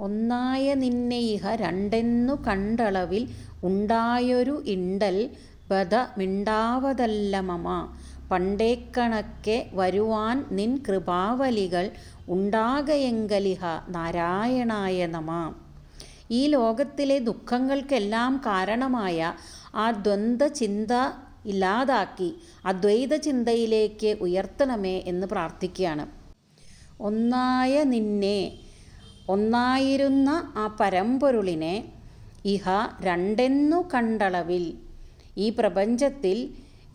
ഒന്നായ നിന്നെ ഇഹ രണ്ടെന്നു കണ്ടളവിൽ ഉണ്ടായൊരു ഇണ്ടൽ ബത മിണ്ടാവതല്ല മമ. പണ്ടേക്കണക്കെ വരുവാൻ നിൻ കൃപാവലികൾ ഉണ്ടാകയെങ്കലിഹ നാരായണായ നമ. ഈ ലോകത്തിലെ ദുഃഖങ്ങൾക്കെല്ലാം കാരണമായ ആ ദ്വന്ദ്വചിന്ത ഇല്ലാതാക്കി അദ്വൈത ചിന്തയിലേക്ക് ഉയർത്തണമേ എന്ന് പ്രാർത്ഥിക്കുകയാണ്. ഒന്നായ നിന്നെ, ഒന്നായിരുന്ന ആ പരമ്പൊരുളിനെ, ഇഹ രണ്ടെന്നു കണ്ടളവിൽ, ഈ പ്രപഞ്ചത്തിൽ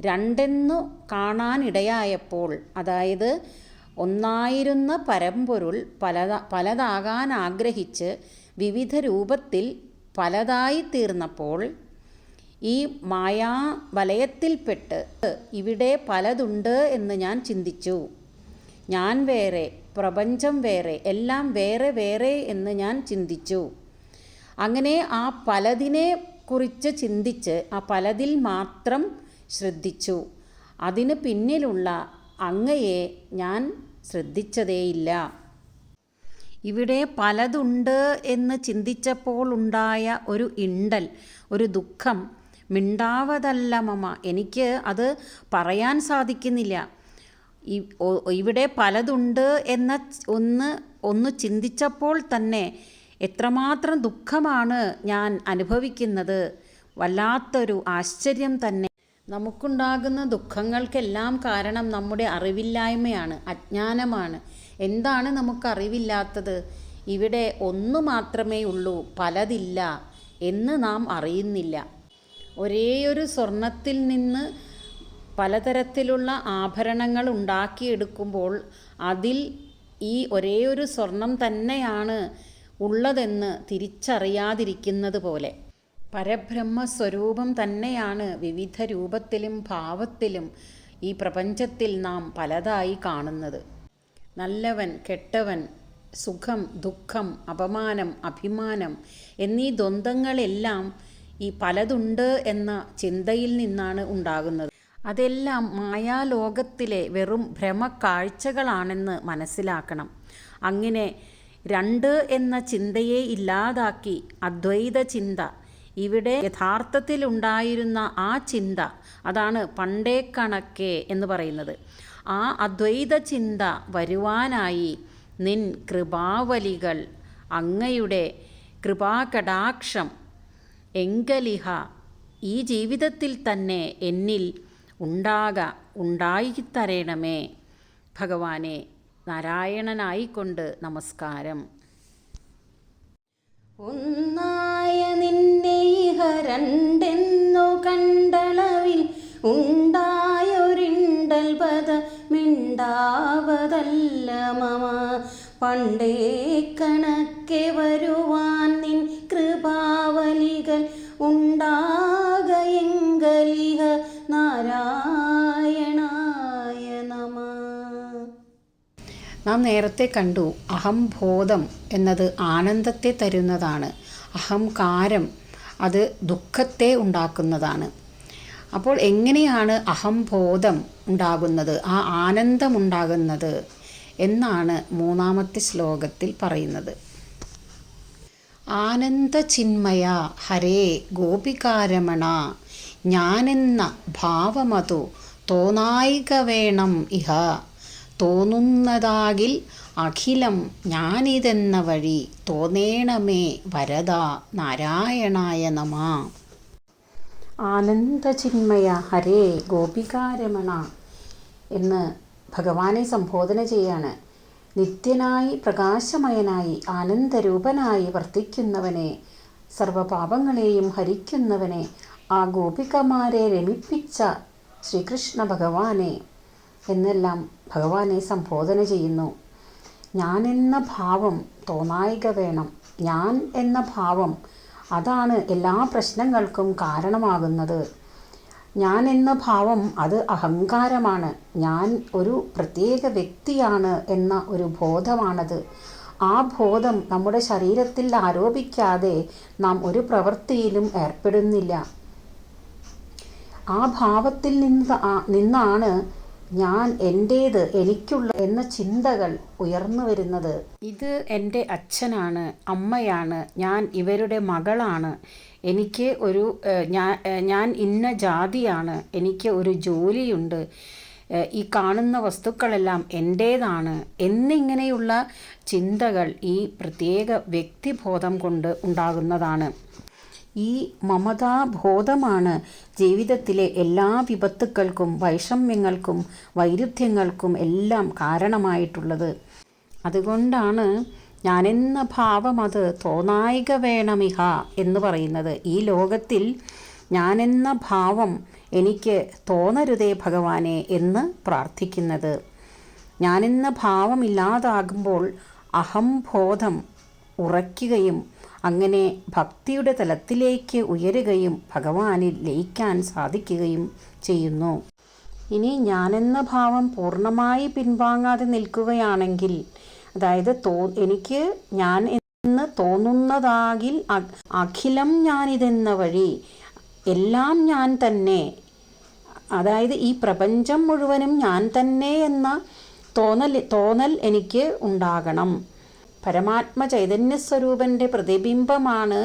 രണ്ടെന്നു കാണാനിടയായപ്പോൾ, അതായത് ഒന്നായിരുന്ന പരമ്പൊരുൾ പലതാകാൻ ആഗ്രഹിച്ച് വിവിധ രൂപത്തിൽ പലതായി തീർന്നപ്പോൾ, ഈ മായാവലയത്തിൽപ്പെട്ട് ഇവിടെ പലതുണ്ട് എന്ന് ഞാൻ ചിന്തിച്ചു. ഞാൻ വേറെ, പ്രപഞ്ചം വേറെ, എല്ലാം വേറെ വേറെ എന്ന് ഞാൻ ചിന്തിച്ചു. അങ്ങനെ ആ പലതിനെ കുറിച്ച് ചിന്തിച്ച് ആ പലതിൽ മാത്രം ശ്രദ്ധിച്ചു. അതിന് പിന്നിലുള്ള അങ്ങയെ ഞാൻ ശ്രദ്ധിച്ചതേയില്ല. ഇവിടെ പലതുണ്ട് എന്ന് ചിന്തിച്ചപ്പോൾ ഉണ്ടായ ഒരു ഇണ്ടൽ, ഒരു ദുഃഖം, മിണ്ടാവതല്ല മമ, എനിക്ക് അത് പറയാൻ സാധിക്കുന്നില്ല. ഇവിടെ പലതുണ്ട് എന്ന ഒന്ന് ചിന്തിച്ചപ്പോൾ തന്നെ എത്രമാത്രം ദുഃഖമാണ് ഞാൻ അനുഭവിക്കുന്നത്. വല്ലാത്തൊരു ആശ്ചര്യം തന്നെ. നമുക്കുണ്ടാകുന്ന ദുഃഖങ്ങൾക്കെല്ലാം കാരണം നമ്മുടെ അറിവില്ലായ്മയാണ്, അജ്ഞാനമാണ്. എന്താണ് നമുക്കറിവില്ലാത്തത്? ഇവിടെ ഒന്നു മാത്രമേ ഉള്ളൂ, പലതില്ല എന്ന് നാം അറിയുന്നില്ല. ഒരേയൊരു സ്വർണത്തിൽ നിന്ന് പലതരത്തിലുള്ള ആഭരണങ്ങൾ ഉണ്ടാക്കിയെടുക്കുമ്പോൾ അതിൽ ഈ ഒരേയൊരു സ്വർണം തന്നെയാണ് ഉള്ളതെന്ന് തിരിച്ചറിയാതിരിക്കുന്നത് പോലെ, പരബ്രഹ്മസ്വരൂപം തന്നെയാണ് വിവിധ രൂപത്തിലും ഭാവത്തിലും ഈ പ്രപഞ്ചത്തിൽ നാം പലതായി കാണുന്നത്. നല്ലവൻ, കെട്ടവൻ, സുഖം, ദുഃഖം, അപമാനം, അഭിമാനം എന്നീ ദ്വന്ദ്ങ്ങളെല്ലാം ഈ പലതുണ്ട് എന്ന ചിന്തയിൽ നിന്നാണ് ഉണ്ടാകുന്നത്. അതെല്ലാം മായാലോകത്തിലെ വെറും ഭ്രമക്കാഴ്ചകളാണെന്ന് മനസ്സിലാക്കണം. അങ്ങനെ രണ്ട് എന്ന ചിന്തയെ ഇല്ലാതാക്കി അദ്വൈത ചിന്ത, ഇവിടെ യഥാർത്ഥത്തിലുണ്ടായിരുന്ന ആ ചിന്ത, അതാണ് പണ്ടേ കണക്കെ എന്ന് പറയുന്നത്. ആ അദ്വൈത ചിന്ത വരുവാനായി നിൻ കൃപാവലികൾ, അങ്ങയുടെ കൃപാകടാക്ഷം എങ്കലിഹ, ഈ ജീവിതത്തിൽ തന്നെ എന്നിൽ ഉണ്ടായിത്തരണമേ. ഭഗവാനെ, നാരായണനായിക്കൊണ്ട് നമസ്കാരം. ഒന്നായ നിന്നെ ഇഹ രണ്ടെന്നു കണ്ടളവിൽ ഉണ്ടായൊരിണ്ടൽ പദ മിണ്ടാവതല്ല മമ. പണ്ടേ കണക്കെ വരുവാൻ നിൻ കൃപാവലികൾ ഉണ്ടാകയെങ്കലിഹ നാരായണായ നമ. നാം നേരത്തെ കണ്ടു, അഹംബോധം എന്നത് ആനന്ദത്തെ തരുന്നതാണ്. അഹംകാരം അത് ദുഃഖത്തെ ഉണ്ടാക്കുന്നതാണ്. അപ്പോൾ എങ്ങനെയാണ് അഹംബോധം ഉണ്ടാകുന്നത്, ആ ആനന്ദമുണ്ടാകുന്നത് എന്നാണ് മൂന്നാമത്തെ ശ്ലോകത്തിൽ പറയുന്നത്. ആനന്ദചിന്മയ ഹരേ ഗോപികാരമണ, ഞാനെന്ന ഭാവമതു തോന്നായിക വേണം ഇഹ. തോന്നുന്നതാകിൽ അഖിലം ഞാനിതെന്ന വഴി തോന്നേണമേ വരദ നാരായണായ നമ. ആനന്ദചിന്മയ ഹരേ ഗോപികാരമണ എന്ന് ഭഗവാനെ സംബോധന ചെയ്യാണ്. നിത്യനായി പ്രകാശമയനായി ആനന്ദരൂപനായി വർത്തിക്കുന്നവനെ, സർവപാപങ്ങളെയും ഹരിക്കുന്നവനെ, ആ ഗോപികമാരെ രമിപ്പിച്ച ശ്രീകൃഷ്ണ ഭഗവാനെ എന്നെല്ലാം ഭഗവാനെ സംബോധന ചെയ്യുന്നു. ഞാൻ എന്ന ഭാവം തോന്നായിക വേണം. ഞാൻ എന്ന ഭാവം അതാണ് എല്ലാ പ്രശ്നങ്ങൾക്കും കാരണമാകുന്നത്. ഞാൻ എന്ന ഭാവം അത് അഹങ്കാരമാണ്. ഞാൻ ഒരു പ്രത്യേക വ്യക്തിയാണ് എന്ന ഒരു ബോധമാണത്. ആ ബോധം നമ്മുടെ ശരീരത്തിൽ ആരോപിക്കാതെ നാം ഒരു പ്രവൃത്തിയിലും ഏർപ്പെടുന്നില്ല. ആ ഭാവത്തിൽ നിന്നാണ് ഞാൻ എൻ്റേത് എനിക്കുള്ള എന്ന ചിന്തകൾ ഉയർന്നു വരുന്നത്. ഇത് എൻ്റെ അച്ഛനാണ്, അമ്മയാണ്, ഞാൻ ഇവരുടെ മകളാണ്, എനിക്ക് ഒരു ഞാൻ ഇന്ന ജാതിയാണ്, എനിക്ക് ഒരു ജോലിയുണ്ട്, ഈ കാണുന്ന വസ്തുക്കളെല്ലാം എൻ്റേതാണ് എന്നിങ്ങനെയുള്ള ചിന്തകൾ ഈ പ്രത്യേക വ്യക്തിബോധം കൊണ്ട് ഉണ്ടാകുന്നതാണ്. ഈ മമതാബോധമാണ് ജീവിതത്തിലെ എല്ലാ വിപത്തുക്കൾക്കും വൈഷമ്യങ്ങൾക്കും വൈരുദ്ധ്യങ്ങൾക്കും എല്ലാം കാരണമായിട്ടുള്ളത്. അതുകൊണ്ടാണ് ഞാനെന്ന ഭാവം അത് തോന്നായിക വേണമിഹ എന്ന് പറയുന്നത്. ഈ ലോകത്തിൽ ഞാനെന്ന ഭാവം എനിക്ക് തോന്നരുതേ ഭഗവാനെ എന്ന് പ്രാർത്ഥിക്കുന്നത്. ഞാനെന്ന ഭാവമില്ലാതാകുമ്പോൾ അഹംബോധം ഉറയ്ക്കുകയും അങ്ങനെ ഭക്തിയുടെ തലത്തിലേക്ക് ഉയരുകയും ഭഗവാനിൽ ലയിക്കാൻ സാധിക്കുകയും ചെയ്യുന്നു. ഇനി ഞാനെന്ന ഭാവം പൂർണ്ണമായി പിൻവാങ്ങാതെ നിൽക്കുകയാണെങ്കിൽ, അതായത് എനിക്ക് ഞാൻ എന്ന് തോന്നുന്നതാകിൽ അഖിലം ഞാനിതെന്ന വഴി എല്ലാം ഞാൻ തന്നെ, അതായത് ഈ പ്രപഞ്ചം മുഴുവനും ഞാൻ തന്നെ എന്ന തോന്നൽ എനിക്ക് ഉണ്ടാകണം. പരമാത്മ ചൈതന്യസ്വരൂപൻ്റെ പ്രതിബിംബമാണ്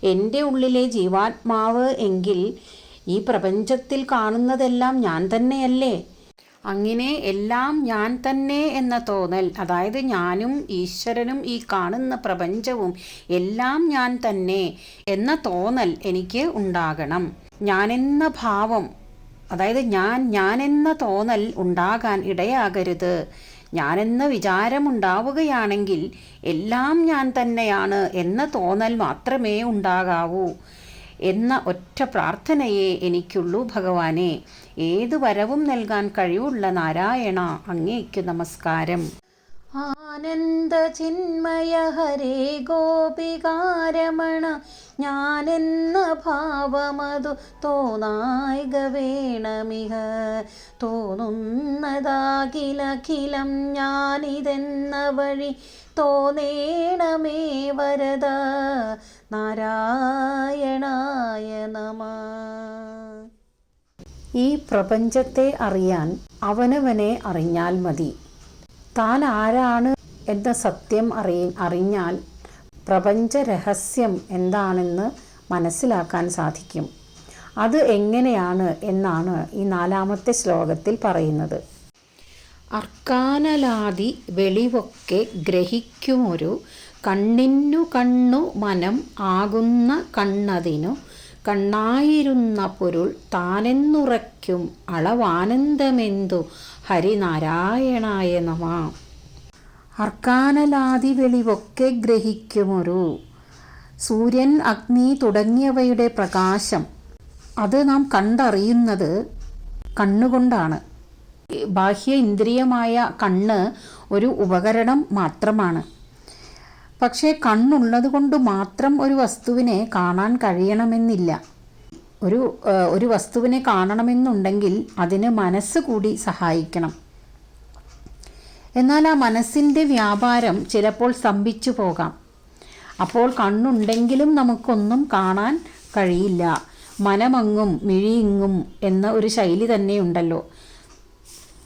എൻ്റെ ഉള്ളിലെ ജീവാത്മാവ് എങ്കിൽ ഈ പ്രപഞ്ചത്തിൽ കാണുന്നതെല്ലാം ഞാൻ തന്നെയല്ലേ? അങ്ങനെ എല്ലാം ഞാൻ തന്നെ എന്ന തോന്നൽ, അതായത് ഞാനും ഈശ്വരനും ഈ കാണുന്ന പ്രപഞ്ചവും എല്ലാം ഞാൻ തന്നെ എന്ന തോന്നൽ എനിക്ക് ഉണ്ടാകണം. ഞാനെന്ന ഭാവം, അതായത് ഞാനെന്ന തോന്നൽ ഉണ്ടാകാൻ ഇടയാകരുത്. ഞാനെന്ന വിചാരമുണ്ടാവുകയാണെങ്കിൽ എല്ലാം ഞാൻ തന്നെയാണ് എന്ന തോന്നൽ മാത്രമേ ഉണ്ടാകാവൂ എന്ന ഒറ്റ പ്രാർത്ഥനയേ എനിക്കുള്ളൂ ഭഗവാനെ. ഏത് വരവും നൽകാൻ കഴിവുള്ള നാരായണ, അങ്ങേക്കു നമസ്കാരം. ആനന്ദ ചിന്മയ ഹരേ ഗോപികാരമണ, ഞാനെന്ന ഭാവമതു തോന്നായിക വേണമിഹ. തോന്നുന്നതാകിലഖിലം ഞാനിതെന്ന വഴി തോന്നേണമേ വരദ. നാരായണായ നമഃ. ഈ പ്രപഞ്ചത്തെ അറിയാൻ അവനവനെ അറിഞ്ഞാൽ മതി. താൻ ആരാണ് എന്ന സത്യം അറിഞ്ഞാൽ പ്രപഞ്ച രഹസ്യം എന്താണെന്ന് മനസ്സിലാക്കാൻ സാധിക്കും. അത് എങ്ങനെയാണ് എന്നാണ് ഈ 4ാമത്തെ ശ്ലോകത്തിൽ പറയുന്നത്. അർക്കാനലാദി വെളിവൊക്കെ ഗ്രഹിക്കുമൊരു കണ്ണിന്നു കണ്ണു മനം ആകുന്ന കണ്ണതിനു കണ്ണായിരുന്ന പൊരുൾ താനെന്നുറയ്ക്കും അളവാനന്ദമെന്തു ഹരിനാരായണായ നമ. അർക്കാനലാദി വെളിവൊക്കെ ഗ്രഹിക്കുമൊരു, സൂര്യൻ, അഗ്നി തുടങ്ങിയവയുടെ പ്രകാശം അത് നാം കണ്ടറിയുന്നത് കണ്ണുകൊണ്ടാണ്. ബാഹ്യ ഇന്ദ്രിയമായ കണ്ണ് ഒരു ഉപകരണം മാത്രമാണ്. പക്ഷേ കണ്ണുള്ളത് കൊണ്ട് മാത്രം ഒരു വസ്തുവിനെ കാണാൻ കഴിയണമെന്നില്ല. ഒരു വസ്തുവിനെ കാണണമെന്നുണ്ടെങ്കിൽ അതിന് മനസ്സ് കൂടി സഹായിക്കണം. എന്നാൽ ആ മനസ്സിൻ്റെ വ്യാപാരം ചിലപ്പോൾ സ്തംഭിച്ചു പോകാം. അപ്പോൾ കണ്ണുണ്ടെങ്കിലും നമുക്കൊന്നും കാണാൻ കഴിയില്ല. മനമങ്ങും മിഴിയിങ്ങും എന്ന ഒരു ശൈലി തന്നെയുണ്ടല്ലോ.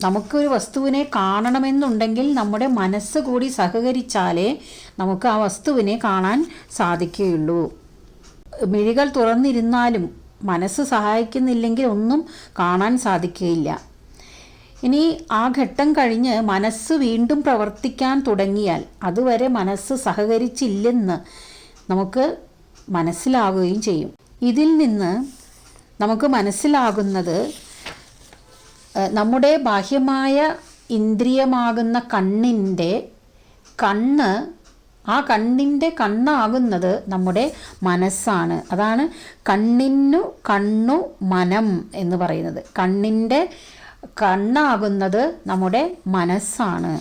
നമുക്കൊരു വസ്തുവിനെ കാണണമെന്നുണ്ടെങ്കിൽ നമ്മുടെ മനസ്സ് കൂടി സഹകരിച്ചാലേ നമുക്ക് ആ വസ്തുവിനെ കാണാൻ സാധിക്കുകയുള്ളൂ. മിഴികൾ തുറന്നിരുന്നാലും മനസ്സ് സഹായിക്കുന്നില്ലെങ്കിൽ ഒന്നും കാണാൻ സാധിക്കുകയില്ല. ഇനി ആ ഘട്ടം കഴിഞ്ഞ് മനസ്സ് വീണ്ടും പ്രവർത്തിക്കാൻ തുടങ്ങിയാൽ അതുവരെ മനസ്സ് സഹകരിച്ചില്ലെന്ന് നമുക്ക് മനസ്സിലാവുകയും ചെയ്യും. ഇതിൽ നിന്ന് നമുക്ക് മനസ്സിലാകുന്നത് നമ്മുടെ ബാഹ്യമായ ഇന്ദ്രിയമാകുന്ന കണ്ണിൻ്റെ കണ്ണാകുന്നത് നമ്മുടെ മനസ്സാണ്. അതാണ് കണ്ണിന്നു കണ്ണു മനം എന്ന് പറയുന്നത്. കണ്ണിൻ്റെ കണ്ണാകുന്നത് നമ്മുടെ മനസ്സാണ്.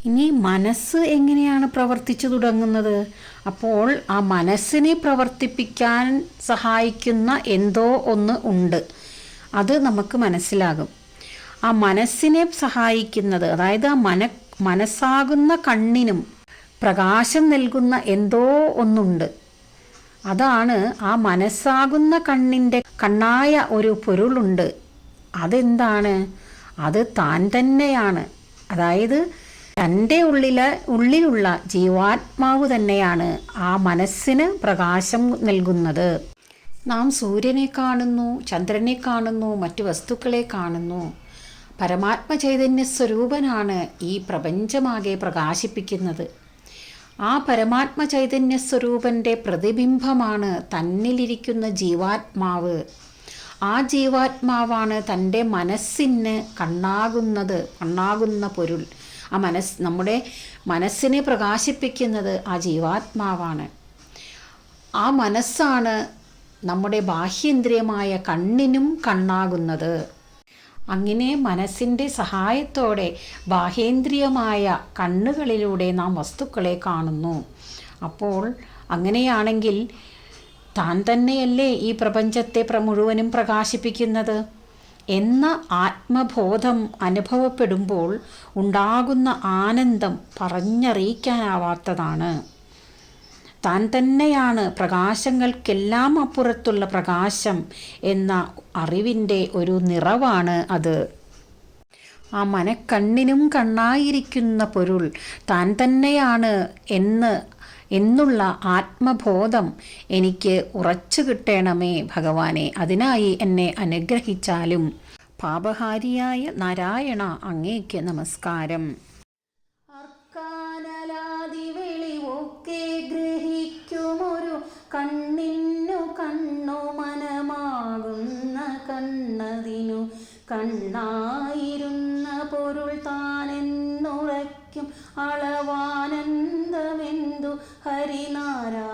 ഇനി മനസ്സ് എങ്ങനെയാണ് പ്രവർത്തിച്ചു തുടങ്ങുന്നത്? അപ്പോൾ ആ മനസ്സിനെ പ്രവർത്തിപ്പിക്കാൻ സഹായിക്കുന്ന എന്തോ ഒന്ന് ഉണ്ട്. അത് നമുക്ക് മനസ്സിലാകും. ആ മനസ്സിനെ സഹായിക്കുന്നത്, അതായത് ആ മനസ്സാകുന്ന കണ്ണിനും പ്രകാശം നൽകുന്ന എന്തോ ഒന്നുണ്ട്. അതാണ് ആ മനസ്സാകുന്ന കണ്ണായ ഒരു പൊരുളുണ്ട്. അതെന്താണ്? അത് താൻ തന്നെയാണ്. അതായത് തൻ്റെ ഉള്ളിലുള്ള ജീവാത്മാവ് തന്നെയാണ് ആ മനസ്സിന് പ്രകാശം നൽകുന്നത്. നാം സൂര്യനെ കാണുന്നു, ചന്ദ്രനെ കാണുന്നു, മറ്റു വസ്തുക്കളെ കാണുന്നു. പരമാത്മ ചൈതന്യ സ്വരൂപനാണ് ഈ പ്രപഞ്ചമാകെ പ്രകാശിപ്പിക്കുന്നത്. ആ പരമാത്മ ചൈതന്യ സ്വരൂപൻ്റെ പ്രതിബിംബമാണ് തന്നിലിരിക്കുന്ന ജീവാത്മാവ്. ആ ജീവാത്മാവാണ് തൻ്റെ മനസ്സിന് കണ്ണാകുന്ന പൊരുൾ. നമ്മുടെ മനസ്സിനെ പ്രകാശിപ്പിക്കുന്നത് ആ ജീവാത്മാവാണ്. ആ മനസ്സാണ് നമ്മുടെ ബാഹ്യേന്ദ്രിയമായ കണ്ണിനും കണ്ണാകുന്നത്. അങ്ങനെ മനസ്സിൻ്റെ സഹായത്തോടെ ബാഹ്യേന്ദ്രിയമായ കണ്ണുകളിലൂടെ നാം വസ്തുക്കളെ കാണുന്നു. അപ്പോൾ അങ്ങനെയാണെങ്കിൽ താൻ തന്നെയല്ലേ ഈ പ്രപഞ്ചത്തെ മുഴുവനും പ്രകാശിപ്പിക്കുന്നത് എന്ന ആത്മബോധം അനുഭവപ്പെടുമ്പോൾ ഉണ്ടാകുന്ന ആനന്ദം പറഞ്ഞറിയിക്കാനാവാത്തതാണ്. താൻ തന്നെയാണ് പ്രകാശങ്ങൾക്കെല്ലാം അപ്പുറത്തുള്ള പ്രകാശം എന്ന അറിവിൻ്റെ ഒരു നിറവാണ് അത്. ആ മനക്കണ്ണിനും കണ്ണായിരിക്കുന്ന പൊരുൾ താൻ തന്നെയാണ് എന്നുള്ള ആത്മബോധം എനിക്ക് ഉറച്ചു കിട്ടണമേ ഭഗവാനെ. അതിനായി എന്നെ അനുഗ്രഹിച്ചാലും. പാപഹാരിയായ നാരായണ, അങ്ങേക്ക് നമസ്കാരം. അർക്കാനലാതി വെളിവൊക്കെ ഗ്രഹിക്കുമൊരു കണ്ണിന്നു കണ്ണു മനമാകുന്ന കണ്ണതിനു കണ്ണായിരുന്ന പൊരുൾ താനെന്നുറയ്ക്കും അളവാനന്ദമെന്തു ഹരിനാരായണ